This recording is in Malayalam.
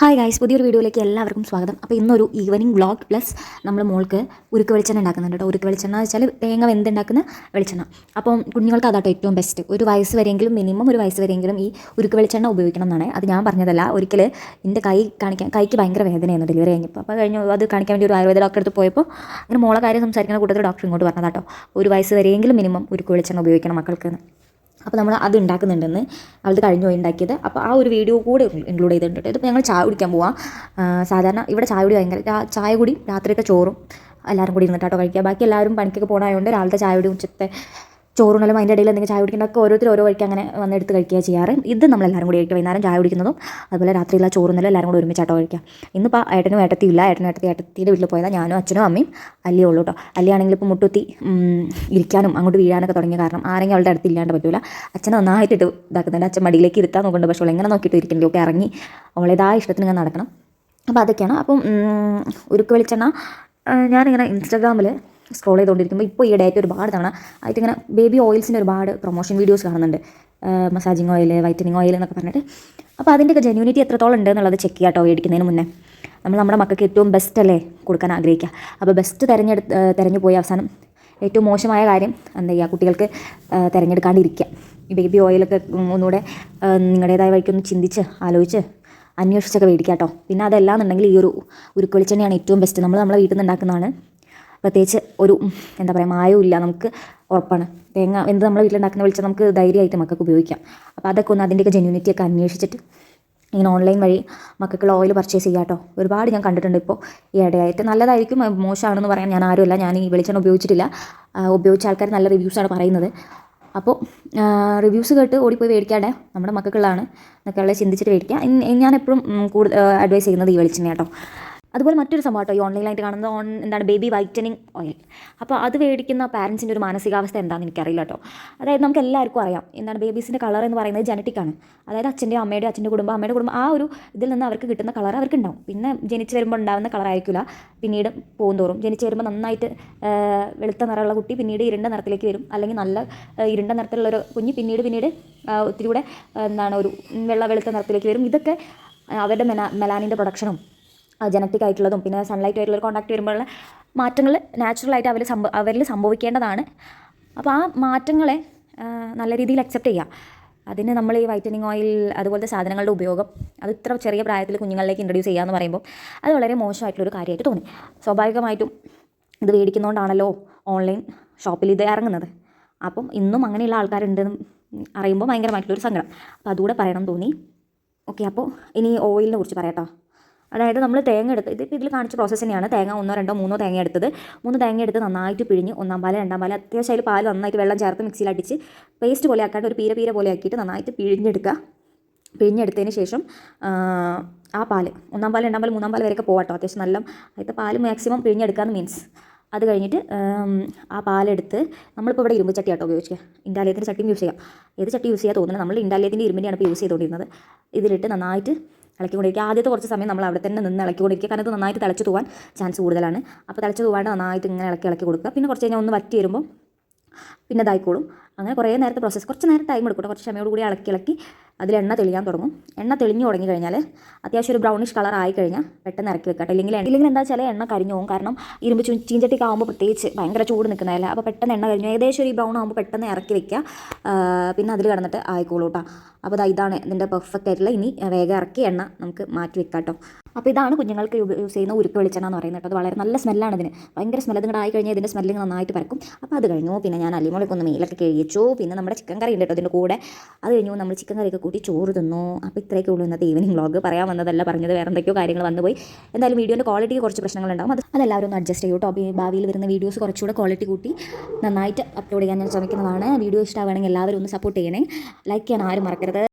ഹായ് ഗൈസ്, പുതിയൊരു വീഡിയോയിലേക്ക് എല്ലാവർക്കും സ്വാഗതം. അപ്പോൾ ഇന്നൊരു ഈവനിങ് വ്ളോഗ് പ്ലസ് നമ്മൾ മോൾക്ക് ഉരുക്ക് വെളിച്ചെണ്ണ ഉണ്ടാക്കുന്നുണ്ട് കേട്ടോ. ഉരുക്ക് വെളിച്ചെണ്ണ എന്ന് വെച്ചാൽ തേങ്ങ വെന്തുണ്ടാക്കുന്ന വെളിച്ചെണ്ണ. അപ്പം കുഞ്ഞുങ്ങൾക്ക് അതാട്ടോ ഏറ്റവും ബെസ്റ്റ്. ഒരു വയസ്സ് വരെയെങ്കിലും മിനിമം ഒരു വയസ്സ് വരെയെങ്കിലും ഈ ഉരുക്ക് വെളിച്ചെണ്ണ ഉപയോഗിക്കണം എന്നാണ്. അത് ഞാൻ പറഞ്ഞതല്ല, ഒരിക്കൽ എൻ്റെ കൈക്ക് ഭയങ്കര വേദനയായിരുന്നു ഡെലിവറി കഴിഞ്ഞപ്പോൾ. അപ്പോൾ അത് കാണിക്കാൻ വേണ്ടി ഒരു ആയുർവേദ ഡോക്ടറെ അടുത്ത് പോയപ്പോൾ അങ്ങനെ മോളെ കാര്യം സംസാരിക്കുന്ന കൂട്ടത്തിൽ ഡോക്ടർ ഇങ്ങോട്ട് പറഞ്ഞതാട്ടോ, ഒരു വയസ്സ് വരെയെങ്കിലും മിനിമം ഉരുക്ക് വെളിച്ചെണ്ണ ഉപയോഗിക്കണം മക്കൾക്ക്. അപ്പോൾ നമ്മൾ അത് ഉണ്ടാക്കുന്നുണ്ടെന്ന് അവൾക്ക് കഴിഞ്ഞു പോയി ഉണ്ടാക്കിയത്. അപ്പോൾ ആ ഒരു വീഡിയോ കൂടെ ഇൻക്ലൂഡ് ചെയ്തിട്ടുണ്ട്. ഇതിപ്പോൾ ഞങ്ങൾ ചായ കുടിക്കാൻ പോവാം. സാധാരണ ഇവിടെ ചായ കുടി ചായ കുടി രാത്രിയൊക്കെ ചോറും എല്ലാവരും കൂടി ഇരുന്നിട്ടാട്ടോ കഴിക്കുക. ബാക്കി എല്ലാവരും പണിക്കൊക്കെ പോകണമായതുകൊണ്ട് രാവിലത്തെ ചായ കുടി ഉച്ചത്തെ ചോറുണ്ടല്ലോ, അതിൻ്റെ ഇടയിൽ എന്തെങ്കിലും ചായ കുടിക്കുന്നതൊക്കെ ഓരോരുത്തർ ഓരോ വഴിക്ക് അങ്ങനെ വന്നെടുത്ത് കഴിക്കുക ചെയ്യാറ്. ഇത് നമ്മളെല്ലാവരും കൂടി കഴിക്കുക. വൈകുന്നേരം ചായ കുടിക്കുന്നതും അതുപോലെ രാത്രിയിലുള്ള ചോറുന്നല്ലോ എല്ലാവരും കൂടി ഒരുമിച്ചാട്ടോ കഴിക്കുക. ഇന്നിപ്പോൾ ഏട്ടനും ഏട്ടത്തിയില്ല. ഏട്ടത്തിയുടെ വീട്ടിൽ പോയതാണ്. ഞാനും അച്ഛനും അമ്മയും അല്ലിയേ ഉള്ളൂ കേട്ടോ. അല്ലിയാണെങ്കിൽ ഇപ്പോൾ മുട്ടുത്തി ഇരിക്കാനും അങ്ങോട്ട് വീഴാനൊക്കെ തുടങ്ങിയ കാരണം ആരെങ്കിലും അവളുടെ അടുത്ത് ഇല്ലാണ്ട് പറ്റില്ല. അച്ഛൻ നന്നായിട്ടിട്ട് ഇതാക്കുന്നുണ്ട്. അച്ഛൻ മടിയിലേക്ക് ഇരുത്താൻ നോക്കുന്നുണ്ട്. പക്ഷേ അവൾ എങ്ങനെ നോക്കിയിട്ട് ഇരിക്കുന്നുണ്ട്. ഒക്കെ ഇറങ്ങി അവളേതായ ഇഷ്ടത്തിന് ഇങ്ങനെ നടക്കണം. അപ്പോൾ അതൊക്കെയാണ്. അപ്പം ഉരുക്ക് വെളിച്ചെണ്ണ ഞാനിങ്ങനെ ഇൻസ്റ്റാഗ്രാമിൽ സ്ക്രോൾ ചെയ്തുകൊണ്ടിരിക്കുമ്പോൾ ഇപ്പോൾ ഈ ഡേറ്റ് ഒരുപാട് തവണ ആയിട്ട് ഇങ്ങനെ ബേബി ഓയിൽസിൻ്റെ ഒരുപാട് പ്രൊമോഷൻ വീഡിയോസ് കാണുന്നുണ്ട്. മസാജിങ് ഓയിൽ, വൈറ്റനിങ് ഓയിൽ എന്നൊക്കെ പറഞ്ഞിട്ട്. അപ്പോൾ അതിൻ്റെയൊക്കെ ജെന്യൂനിറ്റി എത്രത്തോളം ഉണ്ട് എന്നുള്ളത് ചെക്ക് ചെയ്യാം കേട്ടോ. മേടിക്കുന്നതിന് മുന്നേ നമ്മുടെ മക്കൾക്ക് ഏറ്റവും ബെസ്റ്റ് അല്ലേ കൊടുക്കാൻ ആഗ്രഹിക്കുക. അപ്പോൾ ബെസ്റ്റ് തിരഞ്ഞു പോയി അവസാനം ഏറ്റവും മോശമായ കാര്യം എന്താ ചെയ്യുക, കുട്ടികൾക്ക് തിരഞ്ഞെടുക്കാണ്ടിരിക്കുക. ഈ ബേബി ഓയിലൊക്കെ ഒന്നുകൂടെ നിങ്ങളുടേതായ വഴിക്കൊന്ന് ചിന്തിച്ച് ആലോചിച്ച് അന്വേഷിച്ചൊക്കെ മേടിക്കുക കേട്ടോ. പിന്നെ അതല്ലാന്നുണ്ടെങ്കിൽ ഈ ഉരുക്ക് വെളിച്ചെണ്ണയാണ് ഏറ്റവും ബെസ്റ്റ്. നമ്മളെ വീട്ടിൽ നിന്ന് ഉണ്ടാക്കുന്നതാണ്. പ്രത്യേകിച്ച് ഒരു എന്താ പറയുക, മായവും ഇല്ല, നമുക്ക് ഉറപ്പാണ്. തേങ്ങ എന്ത് നമ്മളെ വീട്ടിലുണ്ടാക്കുന്ന വെളിച്ചെണ്ണ നമുക്ക് ധൈര്യമായിട്ട് മക്കൾക്ക് ഉപയോഗിക്കാം. അപ്പോൾ അതൊക്കെ ഒന്ന് അതിൻ്റെയൊക്കെ ജെന്യൂനിറ്റിയൊക്കെ അന്വേഷിച്ചിട്ട് ഇങ്ങനെ ഓൺലൈൻ വഴി മക്കൾക്കുള്ള ഓയിൽ പർച്ചേസ് ചെയ്യാം കേട്ടോ. ഒരുപാട് ഞാൻ കണ്ടിട്ടുണ്ട് ഇപ്പോൾ ഈ ഇടയായിട്ട്. നല്ലതായിരിക്കും, മോശമാണെന്ന് പറയാൻ ഞാൻ ആരുമല്ല. ഞാൻ ഈ വെളിച്ചെണ്ണ ഉപയോഗിച്ചിട്ടില്ല. ഉപയോഗിച്ച ആൾക്കാർ നല്ല റിവ്യൂസാണ് പറയുന്നത്. അപ്പോൾ റിവ്യൂസ് കേട്ട് ഓടിപ്പോയി മേടിക്കാതെ നമ്മുടെ മക്കൾക്കുള്ളതാണ് എന്നൊക്കെ ചിന്തിച്ചിട്ട് മേടിക്കുക. ഞാൻ എപ്പോഴും കൂടുതൽ അഡ്വൈസ് ചെയ്യുന്നത് ഈ വെളിച്ചെണ്ണ കേട്ടോ. അതുപോലെ മറ്റൊരു സംഭവം കേട്ടോ, ഈ ഓൺലൈനായിട്ട് കാണുന്നത് എന്താണ് ബേബി വൈറ്റനിങ് ഓയിൽ. അപ്പോൾ അത് മേടിക്കുന്ന പാരൻസിൻ്റെ ഒരു മാനസികാവസ്ഥ എന്താണെന്ന് എനിക്കറിയില്ല കേട്ടോ. അതായത് നമുക്ക് എല്ലാവർക്കും അറിയാം എന്താണ് ബേബീസിൻ്റെ കളർ എന്ന് പറയുന്നത് ജനറ്റിക്കാണ്. അതായത് അച്ഛൻ്റെ അമ്മയുടെ കുടുംബം ആ ഒരു ഇതിൽ നിന്ന് അവർക്ക് കിട്ടുന്ന കളർ അവർക്ക് ഉണ്ടാവും. പിന്നെ ജനിച്ച് വരുമ്പോൾ ഉണ്ടാകുന്ന കളറായിരിക്കില്ല പിന്നീട് പോകുന്തോറും. ജനിച്ച് വരുമ്പോൾ നന്നായിട്ട് വെളുത്ത നിറമുള്ള കുട്ടി പിന്നീട് ഇരുണ്ട നിറത്തിലേക്ക് വരും. അല്ലെങ്കിൽ നല്ല ഇരുണ്ട നിറത്തിലുള്ളൊരു കുഞ്ഞ് പിന്നീട് ഒത്തിരി കൂടെ ഒരു വെളുത്ത നിറത്തിലേക്ക് വരും. ഇതൊക്കെ അവരുടെ മെലാനിൻ്റെ പ്രൊഡക്ഷനും ജനറ്റിക് ആയിട്ടുള്ളതും പിന്നെ സൺലൈറ്റ് ആയിട്ടുള്ള കോൺടാക്ട് വരുമ്പോഴുള്ള മാറ്റങ്ങൾ നാച്ചുറലായിട്ട് അവരിൽ സംഭവിക്കേണ്ടതാണ്. അപ്പോൾ ആ മാറ്റങ്ങളെ നല്ല രീതിയിൽ അക്സെപ്റ്റ് ചെയ്യുക. അതിന് നമ്മൾ ഈ വൈറ്റനിങ് ഓയിൽ അതുപോലത്തെ സാധനങ്ങളുടെ ഉപയോഗം അത് ഇത്ര ചെറിയ പ്രായത്തിൽ കുഞ്ഞുങ്ങളിലേക്ക് ഇൻട്രൊഡ്യൂസ് ചെയ്യുക എന്ന് പറയുമ്പോൾ അത് വളരെ മോശമായിട്ടുള്ളൊരു കാര്യമായിട്ട് തോന്നി. സ്വാഭാവികമായിട്ടും ഇത് മേടിക്കുന്നതുകൊണ്ടാണല്ലോ ഓൺലൈൻ ഷോപ്പിൽ ഇത് ഇറങ്ങുന്നത്. അപ്പം ഇന്നും അങ്ങനെയുള്ള ആൾക്കാരുണ്ടെന്ന് അറിയുമ്പോൾ ഭയങ്കരമായിട്ടുള്ളൊരു സങ്കടം. അപ്പോൾ അതുകൂടെ പറയണം തോന്നി. ഓക്കെ, അപ്പോൾ ഇനി ഓയിലിനെ കുറിച്ച് പറയാം കേട്ടോ. അതായത് നമ്മൾ തേങ്ങ എടുത്ത് ഇതിൽ കാണിച്ച പ്രോസസ്സ് തന്നെയാണ്. തേങ്ങ 1, 2, 3 തേങ്ങ എടുത്തത്. 3 തേങ്ങ എടുത്ത് നന്നായിട്ട് പിഴിഞ്ഞ് 1-ാം പാല് 2-ാം പാല് അത്യാവശ്യം അതിൽ പാല് നന്നായിട്ട് വെള്ളം ചേർത്ത് മിക്സിയിൽ അടിച്ച് പേസ്റ്റ് പോലെ ആക്കാണ്ട് ഒരു പീര പോലെ ആക്കിയിട്ട് നന്നായിട്ട് പിഴിഞ്ഞെടുത്തതിന് ശേഷം ആ പാല് 1-ാം പാല് 2-ാം പാല് 3-ാം പാല് വരെയൊക്കെ പോകട്ടോ. അത്യാവശ്യം നല്ല അതിൻ്റെ പാല് മാക്സിമം പിഴിഞ്ഞെടുക്കാമെന്ന് മീൻസ്. അത് കഴിഞ്ഞിട്ട് ആ പാലെടുത്ത് നമ്മളിപ്പോൾ ഇവിടെ ഇരുമ്പ് ചട്ടി ആട്ടോ ഉപയോഗിക്കുക. ഇൻഡാലിയത്തിൻ്റെ ചട്ടിയും യൂസ് ചെയ്യാം. ഏത് ചട്ടി യൂസ് ചെയ്യാൻ തോന്നുന്നത്, നമ്മൾ ഇൻഡാലിയത്തിൻ്റെ ഇരുമ്പിൻ്റെയാണ് ഇപ്പോൾ യൂസ് ചെയ്തുകൊണ്ടിരുന്നത്. ഇതിലിട്ട് നന്നായിട്ട് ഇളക്കിക്കൊണ്ടിരിക്കുക. ആദ്യത്തെ കുറച്ച് സമയം നമ്മൾ അവിടെ തന്നെ നിന്ന് ഇളക്കിക്കൊണ്ടിരിക്കുക. കാരണം ഇത് നന്നായിട്ട് തിളച്ച് തൂവാൻ ചാൻസ് കൂടുതലാണ്. അപ്പോൾ തിളച്ച് തൂവാണ്ട് നന്നായിട്ട് ഇങ്ങനെ ഇളക്കി കൊടുക്കുക. പിന്നെ കുറച്ച് കഴിഞ്ഞാൽ ഒന്ന് വറ്റി വരുമ്പോൾ പിന്നെ ഇതായിക്കോളും. അങ്ങനെ കുറേ നേരത്തെ പ്രോസസ്സ്, കുറച്ച് നേരം ടൈം എടുക്കും. കുറച്ച് ക്ഷമയോട് കൂടി ഇളക്കി അതിൽ എണ്ണ തെളിയാൻ തുടങ്ങും. എണ്ണ തെളിഞ്ഞു തുടങ്ങി കഴിഞ്ഞാൽ അത്യാവശ്യം ഒരു ബ്രൗണിഷ് കളർ ആയി കഴിഞ്ഞാൽ പെട്ടെന്ന് ഇറക്കി വെക്കട്ടെ. ഇല്ലെങ്കിൽ എന്താ വെച്ചാൽ എണ്ണ കരിഞ്ഞു പോകും. കാരണം ഇരുമ്പ് ചീഞ്ചട്ടിക്ക് ആകുമ്പോൾ പ്രത്യേകിച്ച് ഭയങ്കര ചൂട് നിൽക്കുന്നതല്ല. അപ്പോൾ പെട്ടെന്ന് എണ്ണ കരിഞ്ഞു ഏകദേശം ഒരു ബ്രൗൺ ആകുമ്പോൾ പെട്ടെന്ന് ഇറക്കി വെക്കുക. പിന്നെ അതിൽ കിടന്നിട്ട് ആയിക്കോളൂ കേട്ടോ. അപ്പോൾ ഇതാണ് ഇതിൻ്റെ പെർഫെക്റ്റ് ആയിട്ടുള്ള. ഇനി വേഗം ഇറക്കി എണ്ണ നമുക്ക് മാറ്റി വെക്കാം കേട്ടോ. അപ്പോൾ ഇതാണ് കുഞ്ഞുങ്ങൾക്ക് യൂസ് ചെയ്യുന്ന ഉരുക്ക് വെളിച്ചെണ്ണ എന്ന് പറയുന്നത് കേട്ടോ. അത് വളരെ നല്ല സ്മെല്ലാണ് ഇതിന്, ഭയങ്കര സ്മെല്ല്. ഇതിങ്ങോട്ട് ആയി കഴിഞ്ഞാൽ ഇതിൻ്റെ സ്മെല്ലിങ് നന്നായിട്ട് പരക്കും. അപ്പോൾ അത് കഴിഞ്ഞു. പിന്നെ ഞാൻ അല്ലിമുളക്കൊന്ന് മേലൊക്കെ കഴിച്ചു. പിന്നെ നമ്മുടെ ചിക്കൻ കറി ഉണ്ട് കേട്ടോ അതിൻ്റെ കൂടെ. അത് കഴിഞ്ഞു നമ്മൾ ചിക്കൻ കറിയൊക്കെ കൂട്ടി ചോറ് തിന്നു. അപ്പോൾ ഇത്രയൊക്കെ ഉള്ളൂ ഇന്നത്തെ ഈവനിങ് വ്ളോഗ്. പറയാൻ വന്നതല്ല പറഞ്ഞത്, വേറെ എന്തൊക്കെയോ കാര്യങ്ങൾ വന്നുപോയി. എന്തായാലും വീഡിയോൻ്റെ ക്വാളിറ്റിക്ക് കുറച്ച് പ്രശ്നങ്ങളുണ്ടാകും. അതെല്ലാവരും ഒന്ന് അഡ്ജസ്റ്റ് ചെയ്യും കേട്ടോ. ഭാവിയിൽ വരുന്ന വീഡിയോസ് കുറച്ചുകൂടെ ക്വാളിറ്റി കൂട്ടി നന്നായിട്ട് അപ്ലോഡ് ചെയ്യാൻ ഞാൻ ശ്രമിക്കുന്നതാണ്. വീഡിയോ ഇഷ്ടമാവുകയാണെങ്കിൽ എല്ലാവരും ഒന്ന് സപ്പോർട്ട് ചെയ്യണേ. ലൈക്ക് ചെയ്യാൻ ആരും മറക്കരുത്.